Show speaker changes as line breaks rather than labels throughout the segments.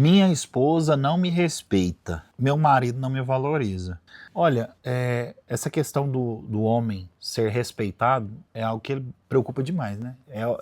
Minha esposa não me respeita, meu marido não me valoriza. Olha, essa questão do homem ser respeitado é algo que ele preocupa demais, né?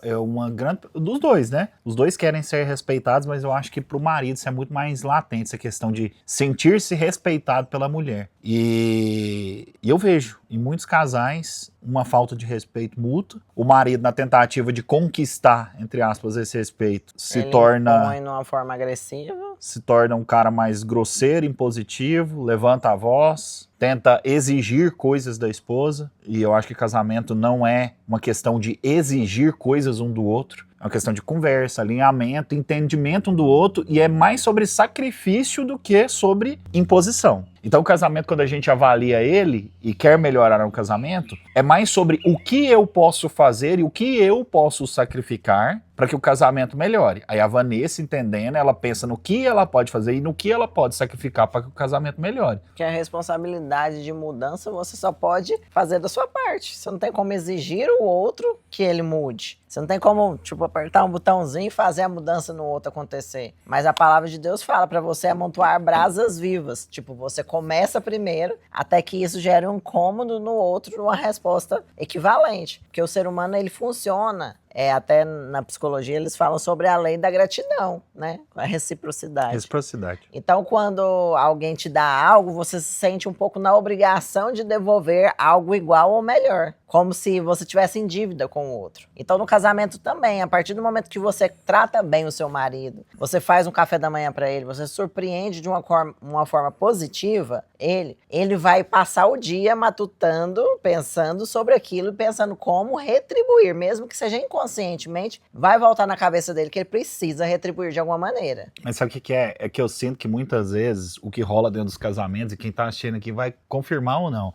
É uma grande... Dos dois, né? Os dois querem ser respeitados, mas eu acho que pro marido isso é muito mais latente, essa questão de sentir-se respeitado pela mulher. E eu vejo em muitos casais uma falta de respeito mútuo. O marido, na tentativa de conquistar, entre aspas, esse respeito,
Ele impõe numa forma agressiva.
Se torna um cara mais grosseiro, impositivo, levanta a voz, tenta exigir coisas da esposa. E eu acho que casamento não é uma questão de exigir coisas um do outro. É uma questão de conversa, alinhamento, entendimento um do outro, e é mais sobre sacrifício do que sobre imposição. Então o casamento, quando a gente avalia ele e quer melhorar o casamento, é mais sobre o que eu posso fazer e o que eu posso sacrificar para que o casamento melhore. Aí a Vanessa, entendendo, ela pensa no que ela pode fazer e no que ela pode sacrificar para que o casamento melhore.
Que a responsabilidade de mudança você só pode fazer da sua parte. Você não tem como exigir o outro que ele mude. Você não tem como, tipo, apertar um botãozinho e fazer a mudança no outro acontecer. Mas a palavra de Deus fala para você amontoar brasas vivas. Tipo, você começa primeiro até que isso gere um incômodo no outro, uma resposta equivalente. Porque o ser humano, ele funciona... até na psicologia eles falam sobre a lei da gratidão, né? A reciprocidade.
Reciprocidade.
Então, quando alguém te dá algo, você se sente um pouco na obrigação de devolver algo igual ou melhor. Como se você tivesse em dívida com o outro. Então, no casamento também, a partir do momento que você trata bem o seu marido, você faz um café da manhã para ele, você surpreende de uma forma positiva ele vai passar o dia matutando, pensando sobre aquilo, pensando como retribuir, mesmo que seja inconscientemente, vai voltar na cabeça dele que ele precisa retribuir de alguma maneira.
Mas sabe o que é? É que eu sinto que muitas vezes o que rola dentro dos casamentos, e quem tá assistindo aqui vai confirmar ou não,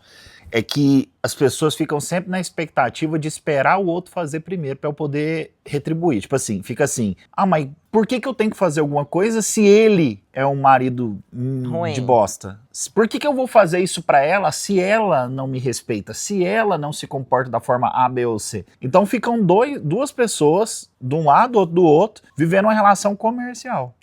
é que as pessoas ficam sempre na expectativa de esperar o outro fazer primeiro para eu poder retribuir. Tipo assim, fica assim, mas por que eu tenho que fazer alguma coisa se ele é um marido
Ruim.
de bosta? Por que eu vou fazer isso para ela se ela não me respeita, se ela não se comporta da forma A, B ou C? Então ficam duas pessoas, de um lado ou do outro, vivendo uma relação comercial.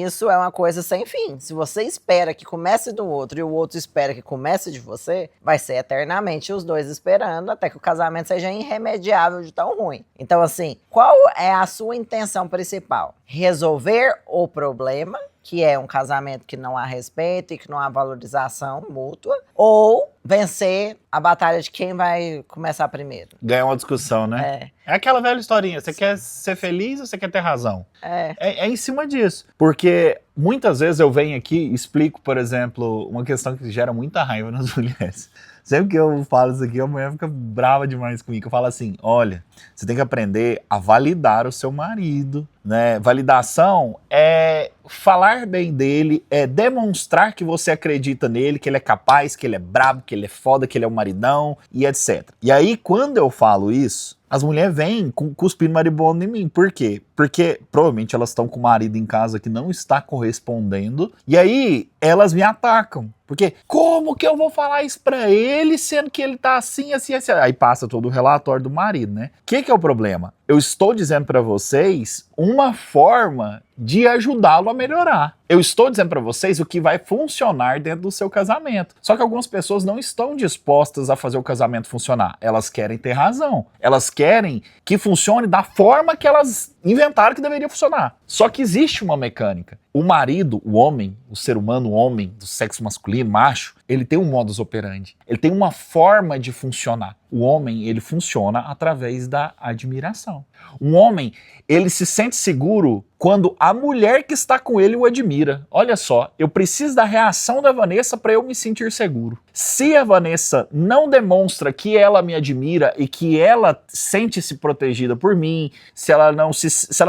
Isso é uma coisa sem fim. Se você espera que comece do outro e o outro espera que comece de você, vai ser eternamente os dois esperando até que o casamento seja irremediável de tão ruim. Então, assim, qual é a sua intenção principal? Resolver o problema, que é um casamento que não há respeito e que não há valorização mútua, ou vencer a batalha de quem vai começar primeiro?
Ganhar uma discussão, né? É aquela velha historinha, você quer ser feliz ou você quer ter razão? É em cima disso. Porque muitas vezes eu venho aqui e explico, por exemplo, uma questão que gera muita raiva nas mulheres. Sempre que eu falo isso aqui, a mulher fica brava demais comigo. Eu falo assim, olha, você tem que aprender a validar o seu marido, né? Validação é falar bem dele, é demonstrar que você acredita nele, que ele é capaz, que ele é brabo, que ele é foda, que ele é um maridão e etc. E aí, quando eu falo isso, as mulheres vêm cuspindo maribondo em mim. Por quê? Porque provavelmente elas estão com o marido em casa que não está correspondendo. E aí elas me atacam. Porque como que eu vou falar isso pra ele, sendo que ele tá assim, assim, assim? Aí passa todo o relatório do marido, né? O que é o problema? Eu estou dizendo pra vocês uma forma de ajudá-lo a melhorar. Eu estou dizendo para vocês o que vai funcionar dentro do seu casamento. Só que algumas pessoas não estão dispostas a fazer o casamento funcionar. Elas querem ter razão. Elas querem que funcione da forma que elas inventaram que deveria funcionar. Só que existe uma mecânica. O marido, o homem, o ser humano, o homem do sexo masculino, macho, ele tem um modus operandi. Ele tem uma forma de funcionar. O homem, ele funciona através da admiração. Um homem, ele se sente seguro quando a mulher que está com ele o admira. Olha só, eu preciso da reação da Vanessa para eu me sentir seguro. Se a Vanessa não demonstra que ela me admira e que ela sente-se protegida por mim, se ela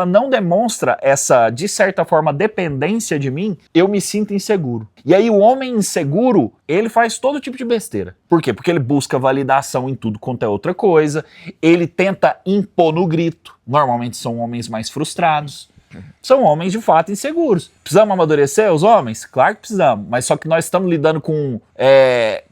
não demonstra essa, de certa forma, dependência de mim, eu me sinto inseguro. E aí o homem inseguro, ele faz todo tipo de besteira. Por quê? Porque ele busca validação em tudo quanto é outra coisa, ele tenta impor no grito. Normalmente são homens mais frustrados. São homens de fato inseguros. Precisamos amadurecer os homens? Claro que precisamos, mas só que nós estamos lidando com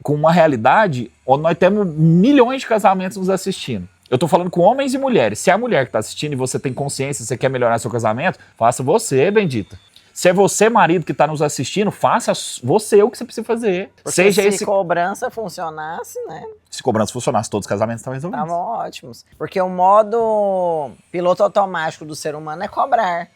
uma realidade onde nós temos milhões de casamentos nos assistindo. Eu tô falando com homens e mulheres. Se é a mulher que tá assistindo e você tem consciência, você quer melhorar seu casamento, faça você, bendita. Se é você, marido, que tá nos assistindo, faça você o que você precisa fazer.
Porque
Seja
se cobrança funcionasse, né?
Se cobrança funcionasse, todos os casamentos estavam resolvidos.
Estavam ótimos. Porque o modo piloto automático do ser humano é cobrar.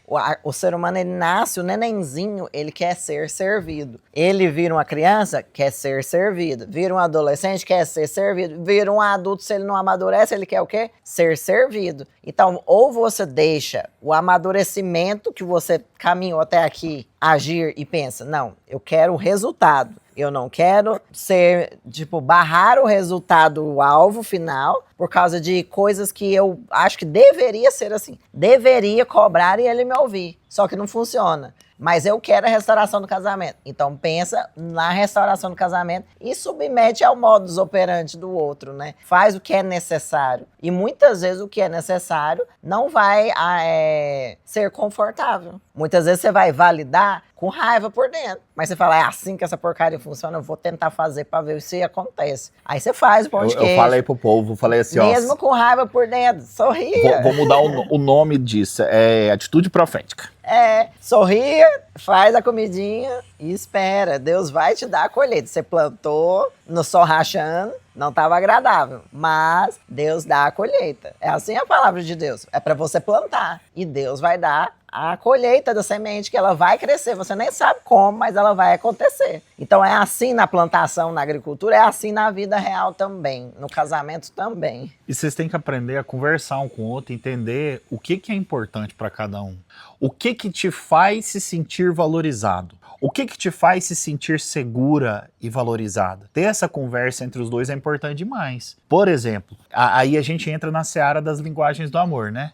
O ser humano, ele nasce, o nenenzinho, ele quer ser servido. Ele vira uma criança, quer ser servido. Vira um adolescente, quer ser servido. Vira um adulto, se ele não amadurece, ele quer o quê? Ser servido. Então, ou você deixa o amadurecimento que você caminhou até aqui agir e pensa, não, eu quero o resultado. Eu não quero ser, barrar o resultado, o alvo final, por causa de coisas que eu acho que deveria ser assim. Deveria cobrar e ele me ouvir. Só que não funciona. Mas eu quero a restauração do casamento. Então pensa na restauração do casamento e submete ao modus operandi do outro, né? Faz o que é necessário. E muitas vezes o que é necessário não vai ser confortável. Muitas vezes você vai validar com raiva por dentro. Mas você fala, é assim que essa porcaria funciona, eu vou tentar fazer pra ver se acontece. Aí você faz o pão de queijo.
Eu falei pro povo, falei assim,
mesmo com raiva por dentro, sorria.
Vou mudar o nome disso, é atitude profética.
Sorria, faz a comidinha e espera. Deus vai te dar a colheita. Você plantou no sol rachando, não estava agradável, mas Deus dá a colheita. É assim a palavra de Deus. É para você plantar e Deus vai dar a colheita da semente, que ela vai crescer. Você nem sabe como, mas ela vai acontecer. Então é assim na plantação, na agricultura, é assim na vida real também, no casamento também.
E vocês têm que aprender a conversar um com o outro, entender o que é importante para cada um. O que te faz se sentir valorizado? O que te faz se sentir segura e valorizada? Ter essa conversa entre os dois é importante demais. Por exemplo, aí a gente entra na seara das linguagens do amor, né?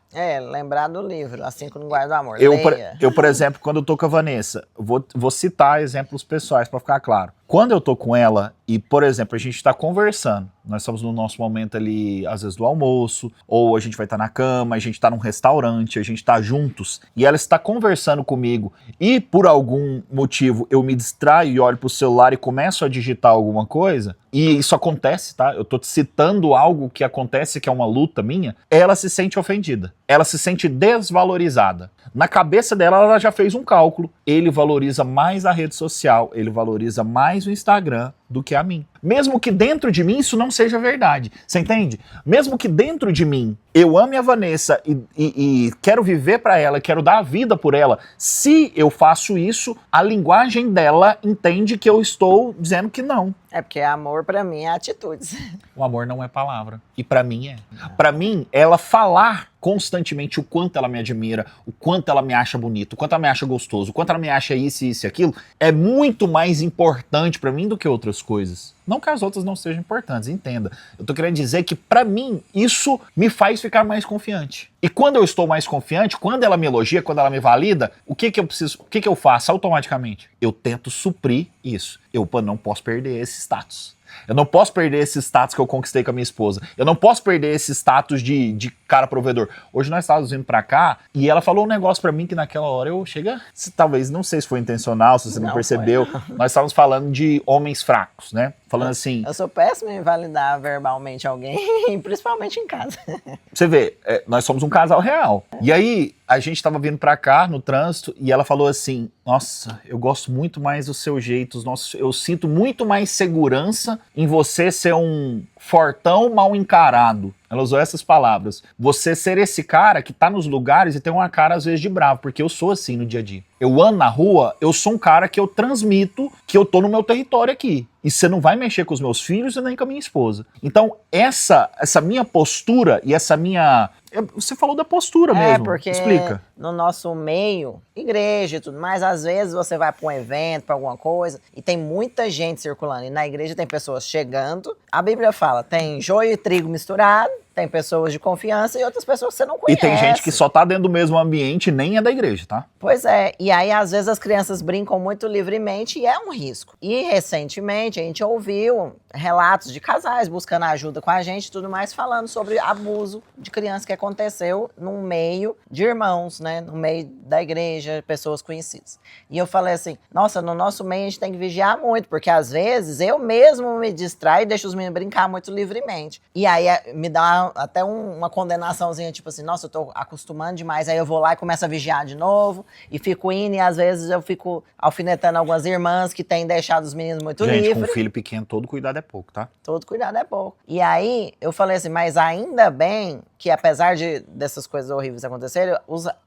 Lembrar do livro, As 5 Linguagens do Amor.
Eu, por exemplo, quando eu tô com a Vanessa, vou citar exemplos pessoais para ficar claro. Quando eu tô com ela e, por exemplo, a gente tá conversando, nós estamos no nosso momento ali, às vezes do almoço, ou a gente vai estar na cama, a gente tá num restaurante, a gente tá juntos, e ela está conversando comigo, e por algum motivo eu me distraio e olho pro celular e começo a digitar alguma coisa, e isso acontece, tá? Eu tô citando algo que acontece, que é uma luta minha, ela se sente ofendida, ela se sente desvalorizada. Na cabeça dela, ela já fez um cálculo. Ele valoriza mais a rede social, ele valoriza mais o Instagram do que a mim. Mesmo que dentro de mim isso não seja verdade. Você entende? Mesmo que dentro de mim eu ame a Vanessa e quero viver para ela, quero dar a vida por ela, se eu faço isso, a linguagem dela entende que eu estou dizendo que não.
É porque amor pra mim é atitudes.
O amor não é palavra. E pra mim é. Pra mim, ela falar constantemente o quanto ela me admira, o quanto ela me acha bonito, o quanto ela me acha gostoso, o quanto ela me acha isso e aquilo, é muito mais importante pra mim do que outras coisas. Não que as outras não sejam importantes, entenda. Eu tô querendo dizer que pra mim, isso me faz ficar mais confiante. E quando eu estou mais confiante, quando ela me elogia, quando ela me valida, o que eu preciso, o que eu faço automaticamente? Eu tento suprir isso. Eu não posso perder esse status. Eu não posso perder esse status que eu conquistei com a minha esposa. Eu não posso perder esse status de cara provedor. Hoje nós estávamos vindo pra cá e ela falou um negócio pra mim que naquela hora eu talvez, não sei se foi intencional, se você não percebeu. Nós estávamos falando de homens fracos, né? Falando assim...
Eu sou péssimo em validar verbalmente alguém, principalmente em casa.
Você vê, nós somos um casal real. E aí, a gente tava vindo pra cá, no trânsito, e ela falou assim, nossa, eu gosto muito mais do seu jeito, eu sinto muito mais segurança em você ser um fortão mal encarado. Ela usou essas palavras. Você ser esse cara que tá nos lugares e tem uma cara às vezes de bravo, porque eu sou assim no dia a dia. Eu ando na rua, eu sou um cara que eu transmito que eu tô no meu território aqui. E você não vai mexer com os meus filhos e nem com a minha esposa. Então, essa minha postura e essa minha... Você falou da postura mesmo.
Porque
explica.
No nosso meio, igreja e tudo mais, às vezes você vai para um evento, para alguma coisa, e tem muita gente circulando. E na igreja tem pessoas chegando. A Bíblia fala, tem joio e trigo misturado, tem pessoas de confiança e outras pessoas que você não conhece.
E tem gente que só tá dentro do mesmo ambiente e nem é da igreja, tá?
Pois é, e aí às vezes as crianças brincam muito livremente e é um risco. E recentemente a gente ouviu relatos de casais buscando ajuda com a gente e tudo mais, falando sobre abuso de criança que aconteceu no meio de irmãos, né? No meio da igreja, pessoas conhecidas. E eu falei assim, nossa, no nosso meio a gente tem que vigiar muito, porque às vezes eu mesmo me distraio e deixo os meninos brincar muito livremente. E aí me dá até uma condenaçãozinha, tipo assim, nossa, eu tô acostumando demais, aí eu vou lá e começo a vigiar de novo, e fico indo, e às vezes eu fico alfinetando algumas irmãs que têm deixado os meninos muito livres.
Gente, com um filho pequeno, todo cuidado é pouco, tá?
Todo cuidado é pouco. E aí, eu falei assim, mas ainda bem que apesar dessas coisas horríveis acontecerem,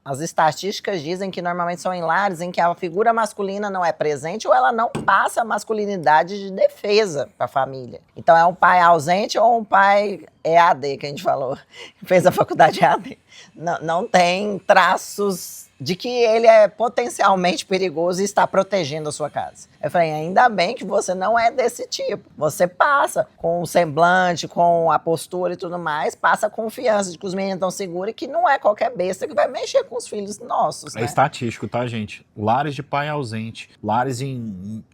as estatísticas dizem que normalmente são em lares em que a figura masculina não é presente ou ela não passa a masculinidade de defesa para a família. Então é um pai ausente ou um pai EAD, que a gente falou, fez a faculdade EAD. Não tem traços de que ele é potencialmente perigoso e está protegendo a sua casa. Eu falei, ainda bem que você não é desse tipo. Você passa com o semblante, com a postura e tudo mais, passa a confiança de que os meninos estão seguros e que não é qualquer besta que vai mexer com os filhos nossos, né?
É estatístico, tá, gente? Lares de pai ausente, lares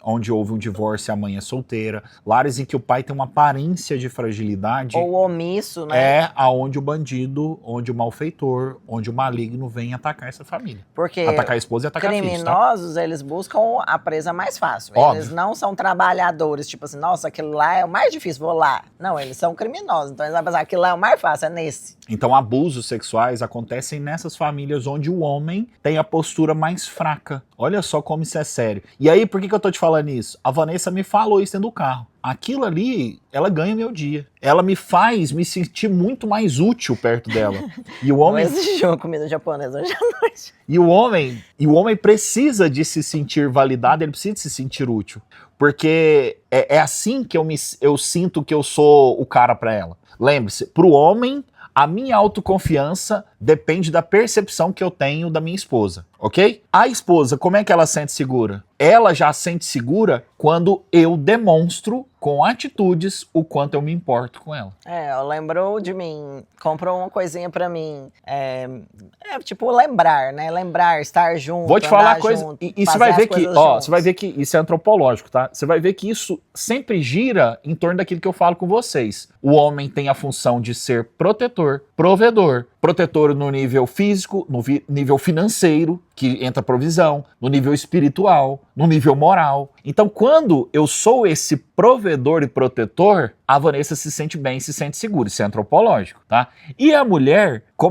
onde houve um divórcio e a mãe é solteira, lares em que o pai tem uma aparência de fragilidade.
Ou omisso, né?
É aonde o bandido, onde o malfeitor, onde o maligno vem atacar essa família.
Porque
atacar a esposa e atacar
criminosos,
filhos, tá?
Eles buscam a presa mais fácil.
Óbvio.
Eles não são trabalhadores, tipo assim, nossa, aquilo lá é o mais difícil, vou lá. Não, eles são criminosos, então eles vão pensar, aquilo lá é o mais fácil, é nesse.
Então, abusos sexuais acontecem nessas famílias onde o homem tem a postura mais fraca. Olha só como isso é sério. E aí, por que eu tô te falando isso? A Vanessa me falou isso dentro do carro. Aquilo ali, ela ganha meu dia. Ela me faz me sentir muito mais útil perto dela. E o homem...
Não existe uma comida japonesa hoje à noite.
E o homem precisa de se sentir validado, ele precisa de se sentir útil. Porque é assim que eu sinto que eu sou o cara pra ela. Lembre-se, pro homem, a minha autoconfiança depende da percepção que eu tenho da minha esposa, ok? A esposa, como é que ela sente segura? Ela já sente segura quando eu demonstro com atitudes o quanto eu me importo com ela.
Lembrou de mim, comprou uma coisinha pra mim, tipo lembrar, né? Lembrar, estar junto,
vou te falar a coisa,
junto,
e você vai ver que, você vai ver que isso é antropológico, tá? Você vai ver que isso sempre gira em torno daquilo que eu falo com vocês. O homem tem a função de ser protetor, provedor, protetor no nível físico, no nível financeiro, que entra provisão, no nível espiritual, no nível moral. Então, quando eu sou esse provedor e protetor, a Vanessa se sente bem, se sente segura. Isso é antropológico, tá? E a mulher, o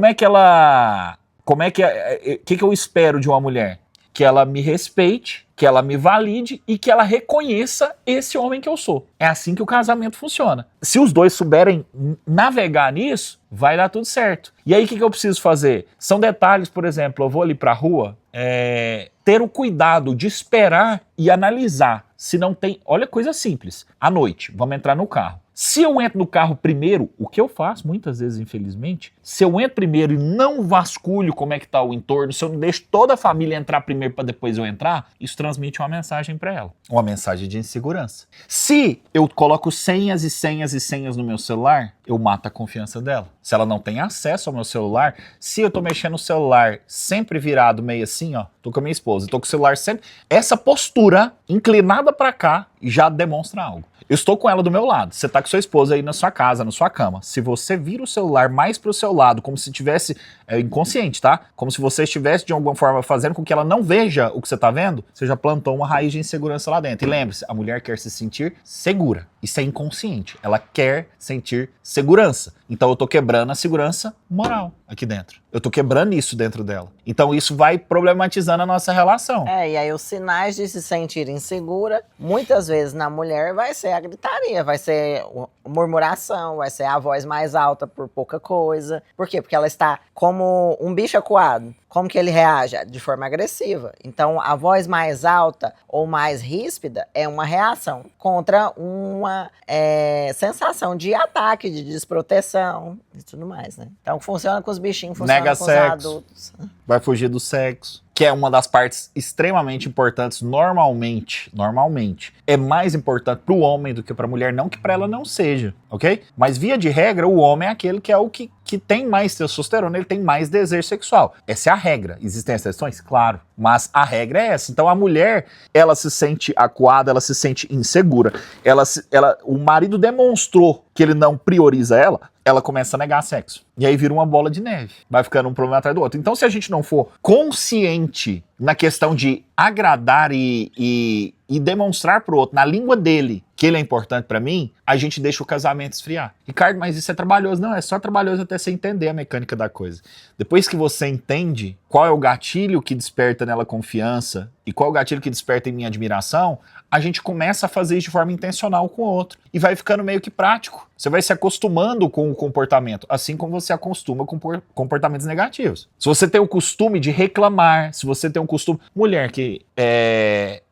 que eu espero de uma mulher? Que ela me respeite, que ela me valide e que ela reconheça esse homem que eu sou. É assim que o casamento funciona. Se os dois souberem navegar nisso, vai dar tudo certo. E aí o que eu preciso fazer? São detalhes, por exemplo, eu vou ali pra rua, ter o cuidado de esperar e analisar se não tem... Olha, coisa simples. À noite, vamos entrar no carro. Se eu entro no carro primeiro, o que eu faço muitas vezes, infelizmente, se eu entro primeiro e não vasculho como é que tá o entorno, se eu não deixo toda a família entrar primeiro para depois eu entrar, isso transmite uma mensagem para ela. Uma mensagem de insegurança. Se eu coloco senhas e senhas e senhas no meu celular, eu mato a confiança dela. Se ela não tem acesso ao meu celular, se eu tô mexendo no celular sempre virado meio assim, ó, tô com a minha esposa, tô com o celular sempre... Essa postura inclinada para cá já demonstra algo. Eu estou com ela do meu lado, você tá com sua esposa aí na sua casa, na sua cama. Se você vira o celular mais pro seu lado, como se tivesse, inconsciente, tá? Como se você estivesse de alguma forma fazendo com que ela não veja o que você tá vendo, você já plantou uma raiz de insegurança lá dentro. E lembre-se, a mulher quer se sentir segura. Isso é inconsciente. Ela quer sentir segurança. Então eu tô quebrando a segurança moral aqui dentro. Eu tô quebrando isso dentro dela. Então isso vai problematizando a nossa relação.
E aí os sinais de se sentir insegura, muitas vezes na mulher vai ser a gritaria, vai ser a murmuração, vai ser a voz mais alta por pouca coisa. Por quê? Porque ela está como um bicho acuado. Como que ele reage? De forma agressiva. Então, a voz mais alta ou mais ríspida é uma reação contra uma sensação de ataque, de desproteção e tudo mais, né? Então, funciona com os bichinhos, funciona
Nega
com
sexo,
os adultos.
Vai fugir do sexo, que é uma das partes extremamente importantes normalmente, é mais importante pro homem do que pra mulher, não que pra ela não seja, ok? Mas via de regra, o homem é aquele que é o que tem mais testosterona, ele tem mais desejo sexual. Essa é a regra. Existem exceções? Claro. Mas a regra é essa. Então a mulher, ela se sente acuada, ela se sente insegura. O marido demonstrou que ele não prioriza ela começa a negar sexo. E aí vira uma bola de neve. Vai ficando um problema atrás do outro. Então se a gente não for consciente na questão de agradar e demonstrar pro outro, na língua dele, que ele é importante pra mim, a gente deixa o casamento esfriar. Ricardo, mas isso é trabalhoso. Não, é só trabalhoso até você entender a mecânica da coisa. Depois que você entende qual é o gatilho que desperta nela confiança e qual é o gatilho que desperta em mim admiração, a gente começa a fazer isso de forma intencional com o outro. E vai ficando meio que prático. Você vai se acostumando com o comportamento, assim como você acostuma com comportamentos negativos. Se você tem o costume de reclamar, se você tem um costume... Mulher que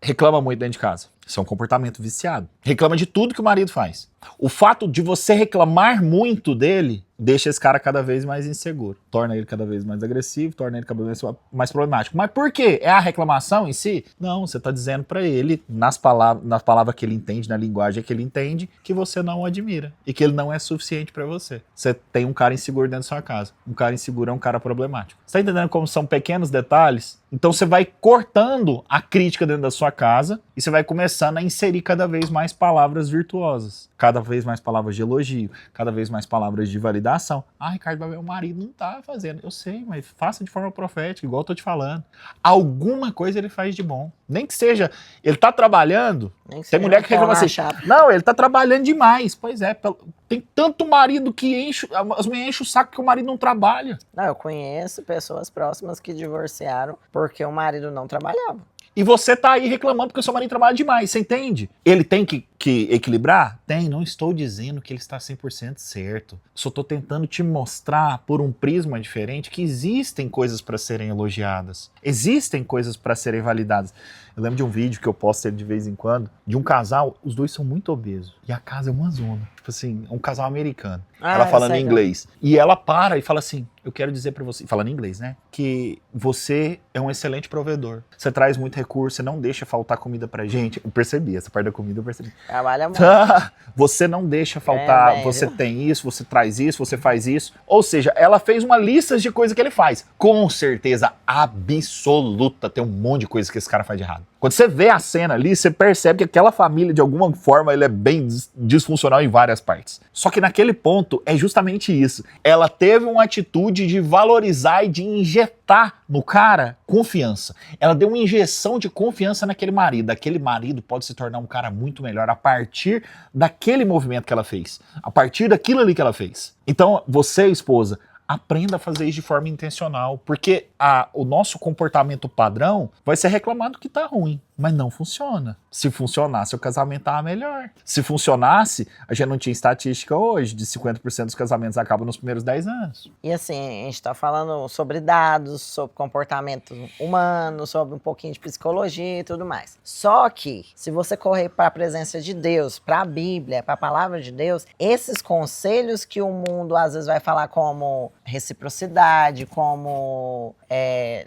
reclama muito dentro de casa. Isso é um comportamento viciado. Reclama de tudo que o marido faz. O fato de você reclamar muito dele deixa esse cara cada vez mais inseguro. Torna ele cada vez mais agressivo, torna ele cada vez mais problemático. Mas por quê? É a reclamação em si? Não, você está dizendo para ele, nas palavras que ele entende, na linguagem que ele entende, que você não o admira. E que ele não é suficiente para você. Você tem um cara inseguro dentro da sua casa. Um cara inseguro é um cara problemático. Você está entendendo como são pequenos detalhes? Então você vai cortando a crítica dentro da sua casa e você vai começando a inserir cada vez mais palavras virtuosas. Cada vez mais palavras de elogio, cada vez mais palavras de validação. Ah, Ricardo, meu marido não tá fazendo. Eu sei, mas faça de forma profética, igual eu tô te falando. Alguma coisa ele faz de bom. Nem que seja, ele tá trabalhando. Tem mulher que reclama assim, não, ele tá trabalhando demais. Pois é, tem tanto marido que as mulheres enchem o saco que o marido não trabalha.
Não, eu conheço pessoas próximas que divorciaram porque o marido não trabalhava.
E você tá aí reclamando porque o seu marido trabalha demais, você entende? Ele tem que equilibrar? Tem, não estou dizendo que ele está 100% certo. Só tô tentando te mostrar por um prisma diferente que existem coisas para serem elogiadas. Existem coisas para serem validadas. Eu lembro de um vídeo que eu posto de vez em quando, de um casal, os dois são muito obesos. E a casa é uma zona. Tipo assim, é um casal americano. Ela falando em inglês. E ela para e fala assim, eu quero dizer pra você, falando em inglês, né? Que você é um excelente provedor. Você traz muito recurso, você não deixa faltar comida pra gente. Eu percebi, essa parte da comida eu percebi.
Trabalha muito.
Você não deixa faltar, você tem isso, você traz isso, você faz isso. Ou seja, ela fez uma lista de coisas que ele faz. Com certeza absoluta, tem um monte de coisas que esse cara faz de errado. Quando você vê a cena ali, você percebe que aquela família, de alguma forma, ele é bem disfuncional em várias partes. Só que naquele ponto, é justamente isso. Ela teve uma atitude de valorizar e de injetar no cara confiança. Ela deu uma injeção de confiança naquele marido. Aquele marido pode se tornar um cara muito melhor a partir daquele movimento que ela fez. A partir daquilo ali que ela fez. Então, você, esposa, aprenda a fazer isso de forma intencional, porque o nosso comportamento padrão vai ser reclamado que tá ruim, mas não funciona. Se funcionasse, o casamento tava melhor. Se funcionasse, a gente não tinha estatística hoje de 50% dos casamentos acabam nos primeiros 10 anos.
E assim, a gente tá falando sobre dados, sobre comportamento humano, sobre um pouquinho de psicologia e tudo mais. Só que, se você correr para a presença de Deus, para a Bíblia, para a palavra de Deus, esses conselhos que o mundo às vezes vai falar como reciprocidade, como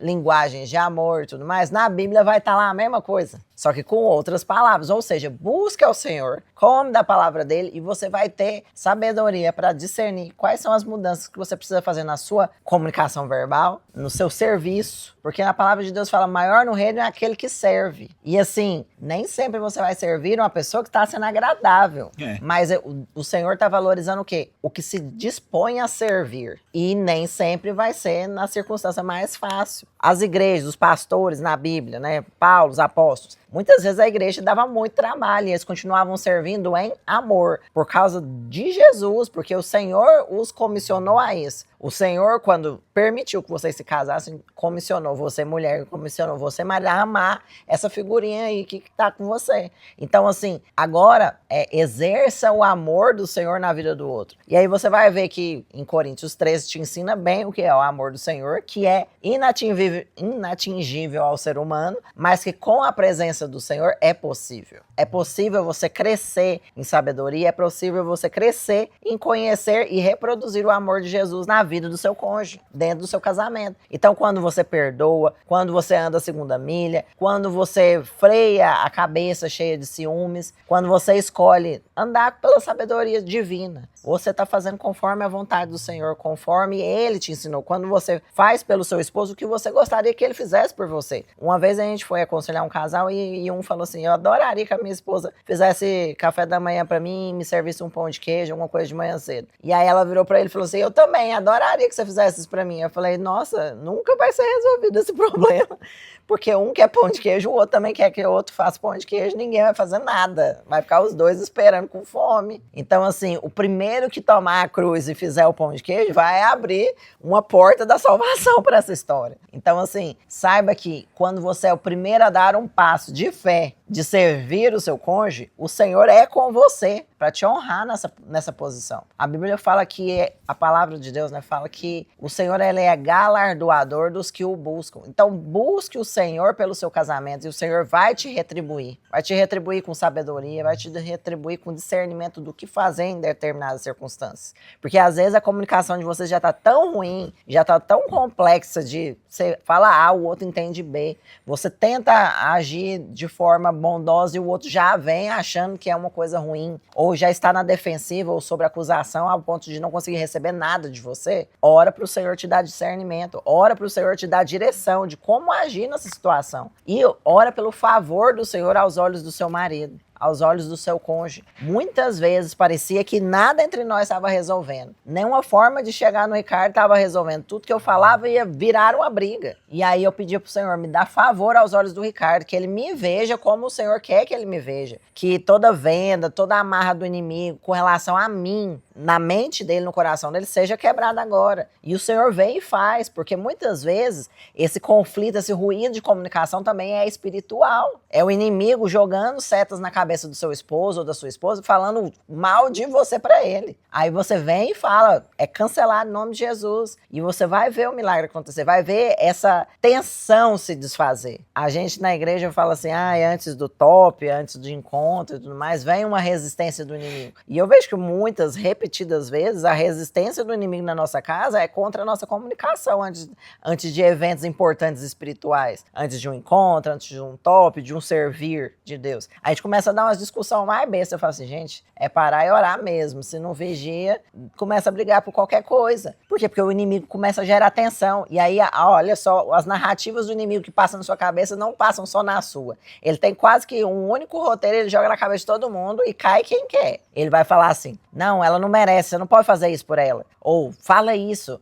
linguagens de amor e tudo mais, na Bíblia vai estar lá a mesma coisa, só que com outras palavras. Ou seja, busque ao Senhor, come da palavra dele e você vai ter sabedoria para discernir quais são as mudanças que você precisa fazer na sua comunicação verbal, no seu serviço, porque na palavra de Deus fala, maior no reino é aquele que serve. E assim, nem sempre você vai servir uma pessoa que está sendo agradável, mas o Senhor está valorizando o quê? O que se dispõe a servir. E nem sempre vai ser na circunstância mais fácil. As igrejas, os pastores na Bíblia, né? Paulo, os apóstolos, muitas vezes a igreja dava muito trabalho e eles continuavam servindo em amor, por causa de Jesus, porque o Senhor os comissionou a isso. O Senhor, quando permitiu que vocês se casassem, comissionou você, mulher, comissionou você, marido, a amar essa figurinha aí que tá com você. Então, assim, agora, exerça o amor do Senhor na vida do outro. E aí você vai ver que em Coríntios 13 te ensina bem o que é o amor do Senhor, que é inatingível ao ser humano, mas que com a presença do Senhor é possível. É possível você crescer em sabedoria, é possível você crescer em conhecer e reproduzir o amor de Jesus na vida do seu cônjuge, dentro do seu casamento. Então, quando você perdoa, quando você anda a segunda milha, quando você freia a cabeça cheia de ciúmes, quando você escolhe andar pela sabedoria divina, você está fazendo conforme a vontade do Senhor, conforme Ele te ensinou. Quando você faz pelo seu esposo o que você gostaria que ele fizesse por você. Uma vez a gente foi aconselhar um casal e e um falou assim, eu adoraria que a minha esposa fizesse café da manhã pra mim, me servisse um pão de queijo, alguma coisa de manhã cedo. E aí ela virou pra ele e falou assim, eu também adoraria que você fizesse isso pra mim. Eu falei, nossa, nunca vai ser resolvido esse problema. Porque um quer pão de queijo, o outro também quer que o outro faça pão de queijo, ninguém vai fazer nada. Vai ficar os dois esperando com fome. Então, assim, o primeiro que tomar a cruz e fizer o pão de queijo vai abrir uma porta da salvação para essa história. Então, assim, saiba que quando você é o primeiro a dar um passo de fé, de servir o seu cônjuge, o Senhor é com você para te honrar nessa posição. A Bíblia fala que, a palavra de Deus, né, fala que o Senhor ele é galardoador dos que o buscam. Então, busque o Senhor pelo seu casamento e o Senhor vai te retribuir. Vai te retribuir com sabedoria, vai te retribuir com discernimento do que fazer em determinadas circunstâncias. Porque às vezes a comunicação de vocês já está tão ruim, já está tão complexa de você fala A, o outro entende B. Você tenta agir de forma bondosa e o outro já vem achando que é uma coisa ruim, ou já está na defensiva ou sob acusação ao ponto de não conseguir receber nada de você. Ora para o Senhor te dar discernimento, ora para o Senhor te dar direção de como agir nessa situação. E ora pelo favor do Senhor aos olhos do seu marido, aos olhos do seu cônjuge. Muitas vezes parecia que nada entre nós estava resolvendo. Nenhuma forma de chegar no Ricardo estava resolvendo. Tudo que eu falava ia virar uma briga. E aí eu pedi pro Senhor, me dá favor aos olhos do Ricardo, que ele me veja como o Senhor quer que ele me veja. Que toda venda, toda amarra do inimigo com relação a mim, na mente dele, no coração dele, seja quebrada agora. E o Senhor vem e faz, porque muitas vezes esse conflito, esse ruído de comunicação também é espiritual. É o inimigo jogando setas na cabeça do seu esposo ou da sua esposa, falando mal de você para ele. Aí você vem e fala, é cancelado em nome de Jesus. E você vai ver o milagre acontecer, vai ver essa tensão se desfazer. A gente na igreja fala assim, antes do top, antes do encontro e tudo mais, vem uma resistência do inimigo. E eu vejo que muitas, repetidas vezes, a resistência do inimigo na nossa casa é contra a nossa comunicação antes de eventos importantes espirituais, antes de um encontro, antes de um top, de um servir de Deus. A gente começa a dar umas discussões mais bestas. Eu falo assim, gente, é parar e orar mesmo. Se não vigia, começa a brigar por qualquer coisa. Por quê? Porque o inimigo começa a gerar tensão. E aí, olha só, as narrativas do inimigo que passam na sua cabeça não passam só na sua. Ele tem quase que um único roteiro, ele joga na cabeça de todo mundo e cai quem quer. Ele vai falar assim, não, ela não merece, você não pode fazer isso por ela. Ou, fala isso,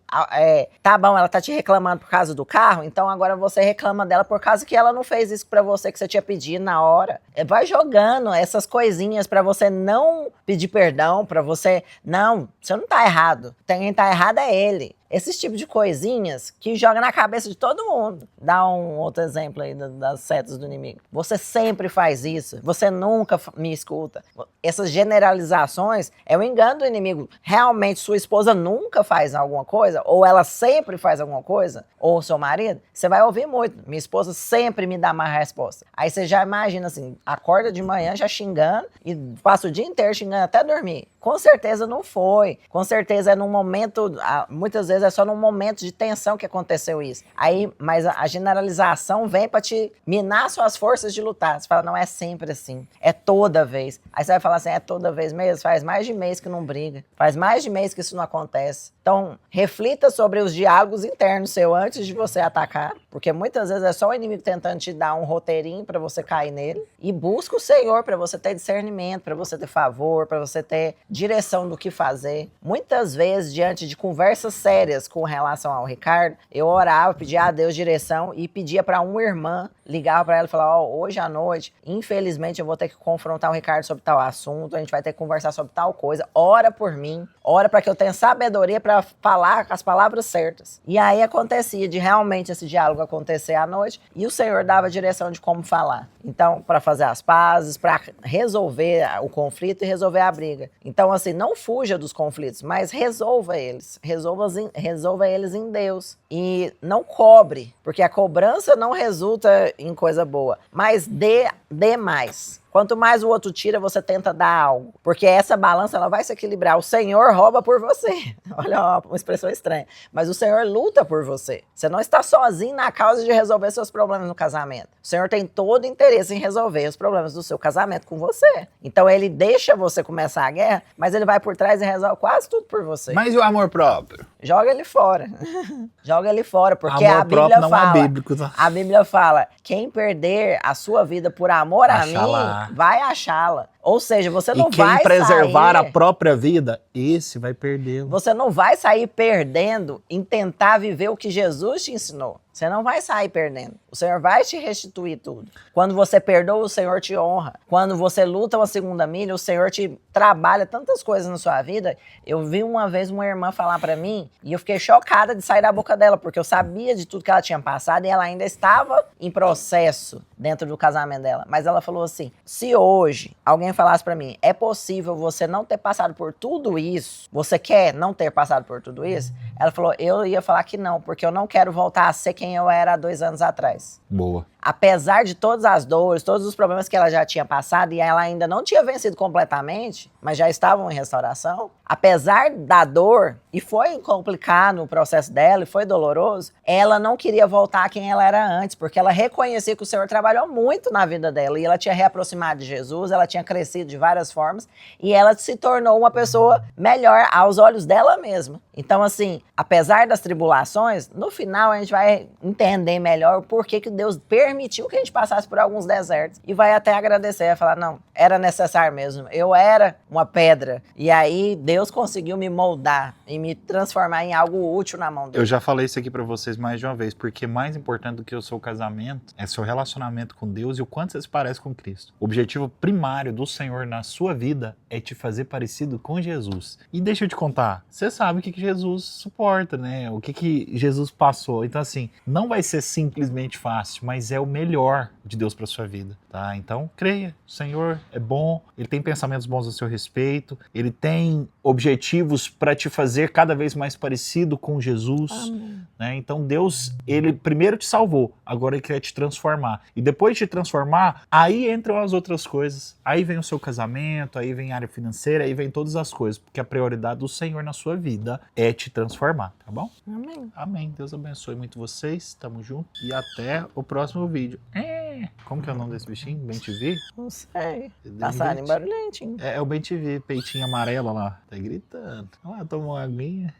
tá bom, ela tá te reclamando por causa do carro, então agora você reclama dela por causa que ela não fez isso pra você que você tinha pedido na hora. Vai jogando essas coisinhas pra você não pedir perdão, pra você... Não, você não tá errado. Quem tá errado é ele. Esses tipos de coisinhas que joga na cabeça de todo mundo. Dá um outro exemplo aí das setas do inimigo. Você sempre faz isso. Você nunca me escuta. Essas generalizações é o engano do inimigo. Realmente sua esposa nunca faz alguma coisa? Ou ela sempre faz alguma coisa? Ou seu marido? Você vai ouvir muito. Minha esposa sempre me dá mais resposta. Aí você já imagina assim, acorda de manhã já xingando e passa o dia inteiro xingando até dormir. Com certeza não foi. Com certeza é num momento, muitas vezes é só num momento de tensão que aconteceu isso. Aí, mas a generalização vem pra te minar suas forças de lutar. Você fala, não é sempre assim. É toda vez. Aí você vai falar assim, é toda vez mesmo? Faz mais de mês que não briga. Faz mais de mês que isso não acontece. Então, reflita sobre os diálogos internos seu antes de você atacar. Porque muitas vezes é só o inimigo tentando te dar um roteirinho pra você cair nele. E busca o Senhor pra você ter discernimento, pra você ter favor, pra você ter direção do que fazer. Muitas vezes, diante de conversas sérias com relação ao Ricardo, eu orava, pedia a Deus direção e pedia para uma irmã, ligava para ela e falava, hoje à noite, infelizmente eu vou ter que confrontar o Ricardo sobre tal assunto, a gente vai ter que conversar sobre tal coisa, ora por mim, ora para que eu tenha sabedoria para falar as palavras certas. E aí acontecia de realmente esse diálogo acontecer à noite e o Senhor dava direção de como falar. Então, para fazer as pazes, para resolver o conflito e resolver a briga. Então, assim, não fuja dos conflitos, mas resolva eles. Resolva eles em Deus. E não cobre, porque a cobrança não resulta em coisa boa. Mas dê mais. Quanto mais o outro tira, você tenta dar algo. Porque essa balança, ela vai se equilibrar. O Senhor rouba por você. Olha uma expressão estranha. Mas o Senhor luta por você. Você não está sozinho na causa de resolver seus problemas no casamento. O Senhor tem todo interesse em resolver os problemas do seu casamento com você. Então ele deixa você começar a guerra, mas ele vai por trás e resolve quase tudo por você.
Mas e o amor próprio?
Joga ele fora. Joga ele fora, porque
amor
a Bíblia
próprio não
fala.
É bíblico, tá?
A Bíblia fala: quem perder a sua vida por amor a mim,
Achá-la.
vai achá-la. Ou seja, você não
E quem
vai
preservar
sair...
a própria vida, esse vai perdê-la.
Você não vai sair perdendo em tentar viver o que Jesus te ensinou. Você não vai sair perdendo. O Senhor vai te restituir tudo. Quando você perdoa, o Senhor te honra. Quando você luta uma segunda milha, o Senhor te trabalha tantas coisas na sua vida. Eu vi uma vez uma irmã falar pra mim e eu fiquei chocada de sair da boca dela, porque eu sabia de tudo que ela tinha passado e ela ainda estava em processo dentro do casamento dela. Mas ela falou assim: se hoje alguém falasse pra mim, é possível você não ter passado por tudo isso, você quer não ter passado por tudo isso? Ela falou: eu ia falar que não, porque eu não quero voltar a ser quem eu era há 2 anos atrás.
Boa.
Apesar de todas as dores, todos os problemas que ela já tinha passado e ela ainda não tinha vencido completamente, mas já estavam em restauração, apesar da dor, e foi complicado o processo dela, e foi doloroso, ela não queria voltar a quem ela era antes, porque ela reconhecia que o Senhor trabalhou muito na vida dela, e ela tinha reaproximado de Jesus, ela tinha crescido de várias formas, e ela se tornou uma pessoa melhor aos olhos dela mesma. Então, assim, apesar das tribulações, no final a gente vai entender melhor o porquê que Deus permitiu que a gente passasse por alguns desertos e vai até agradecer, vai falar: não, era necessário mesmo, eu era uma pedra, e aí Deus conseguiu me moldar e me transformar em algo útil na mão dele.
Eu já falei isso aqui pra vocês mais de uma vez, porque mais importante do que o seu casamento é seu relacionamento com Deus e o quanto você se parece com Cristo. O objetivo primário do Senhor na sua vida é te fazer parecido com Jesus. E deixa eu te contar, você sabe o que Jesus suporta, né? O que Jesus passou. Então, assim, não vai ser simplesmente fácil, mas é o melhor de Deus para sua vida, tá? Então, creia, o Senhor é bom, Ele tem pensamentos bons a seu respeito, Ele tem objetivos para te fazer cada vez mais parecido com Jesus, né? Então, Deus, Ele primeiro te salvou, agora Ele quer te transformar. E depois de te transformar, aí entram as outras coisas. Aí vem o seu casamento, aí vem a área financeira, aí vem todas as coisas, porque a prioridade do Senhor na sua vida é te transformar, tá bom?
Amém.
Amém. Deus abençoe muito vocês. Tamo junto. E até o próximo vídeo. Como que é o nome desse bichinho? Ben TV?
Não sei. Passarinho barulhentinho.
É o Ben TV, peitinho amarelo lá. Tá gritando. Olha lá, tomou uma aguinha.